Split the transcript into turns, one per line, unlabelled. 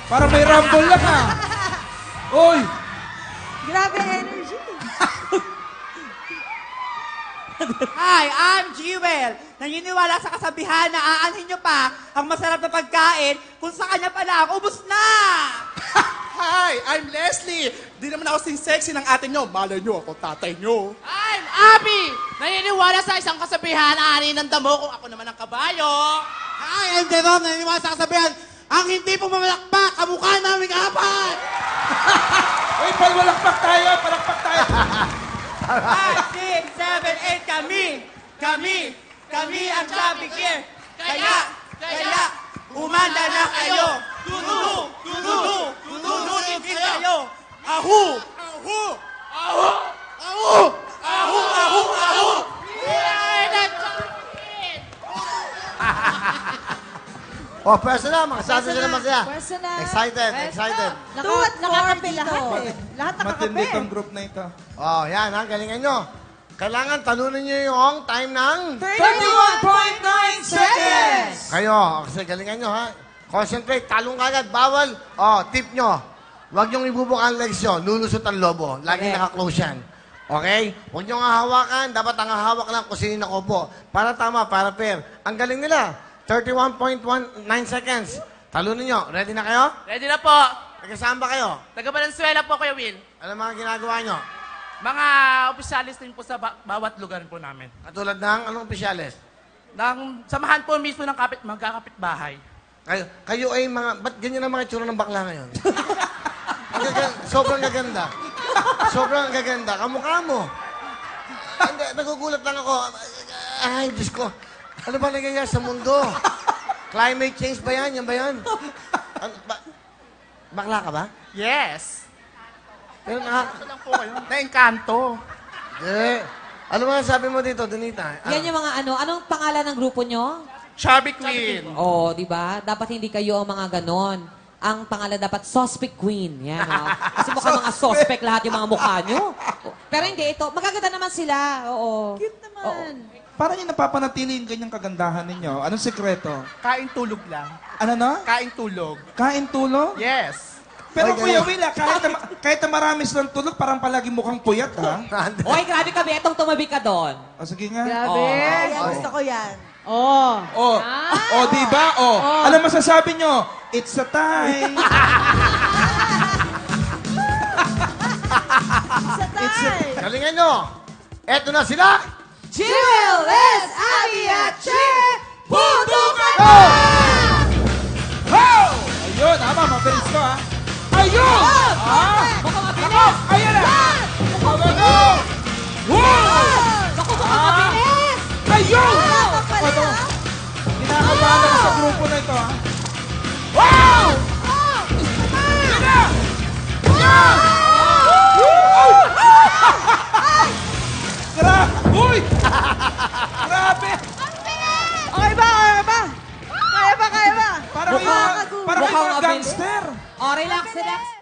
Parang may rumble lang ah. Uy!
Grabe energy.
Hi, I'm Jewel. Naniniwala sa kasabihan na aanhin nyo pa ang masarap na pagkain kung sa kanya pa lang, ubus na!
Hi, I'm Leslie. Di naman ako sing-sexy ng ate nyo. Malay nyo ako, tatay nyo.
I'm Abby! Naniniwala sa isang kasabihan, ani ng damo kung ako naman ang kabayo.
Hi, I'm Jerome. Naniniwala sa kasabihan, ang hindi pumamalakpak, kamukha naming apat!
Uy, palwalakpak tayo! Palakpak tayo!
5, 6, 7, 8, kami ang Chubby Gear. Kaya, umanda na kayo. Tununin kayo. Ahu!
Oh, pwesto na. Makasado sila masaya.
Pwesto na.
Excited.
Nakakape lahat eh. Lahat nakakape.
Matindi tong group na ito.
Oh, yan ha. Galingan nyo. Kailangan talunin nyo yung time ng...
31.9 seconds!
Kayo, kasi galingan nyo ha. Concentrate, talong kagad, bawal. Oh, tip nyo. Huwag nyong ibubuka ang legs nyo. Lulusot ang lobo. Laging naka-close yan. Okay? Huwag nyo nga hawakan. Dapat ang hawak lang kung sino nakupo. Para tama, para fair. Ang galing nila. 31.19 seconds. Talunin nyo. Ready na kayo?
Ready na po.
Nagkasama ba kayo?
Taga Valenzuela po, Kuya Will.
Ano mga ginagawa nyo?
Mga opisyalis din po sa bawat lugar po namin.
Katulad ng anong opisyalis?
Samahan po mismo ng magkakapitbahay.
Kayo ay mga... Ba't ganyan ang mga itsura ng bakla ngayon? Sobrang gaganda. Sobrang gaganda. Kamukha mo. Hindi, nagugulat lang ako. Ay, Diyos ko. Ano ba nangyayari sa mundo? Climate change ba yan? Yan ba yan? Bakla ka ba?
Yes.
Pero
Ito lang po kayo. Na-engkanto.
Ano ba sabi mo dito, Donita?
Yan yung mga ano. Anong pangalan ng grupo nyo?
Chubby Queen.
Oh, di ba? Dapat hindi kayo ang mga ganon. Ang pangalan dapat Suspect Queen. Yan, oh. Kasi mukhang mga suspect lahat yung mga mukha nyo. Pero hindi, ito. Magaganda naman sila. Oo.
Cute naman.
Parang yung napapanatili yung ganyang kagandahan ninyo. Anong sekreto?
Kain tulog lang.
Ano na?
Kain tulog.
Kain tulog?
Yes.
Pero Kuya Will, kahit na marami silang tulog, parang palagi mukhang puyat, ha?
Oy, grabe ka, Betong. Tumabi ka doon.
O, sige nga.
Grabe.
Oh.
Yan, gusto ko yan.
Oh.
Oh, oh, di ba? Oh, alam masasabi nyo, it's a time.
It's a time.
Galingan nyo. Eto na sila.
Jewel, Les, Abby, at Che, putukan
Go!
Ho! Ayun, ama, mabilis ko, ha? Ayun!
Mukhang mabilis.
Ayun na! Go, go, go! Wow!
Naku, mukhang mabilis.
Ayun!
pala.
Ito, kinakabahan ako sa grupo na ito, ha? Wow! Ayun na! Grabe! Uy! Grabe!
Okay ba? Okay ba? Kaya ba?
Parang
Mukhang
kayo mga
mabilis.
gangster.
Oh, relax, relax.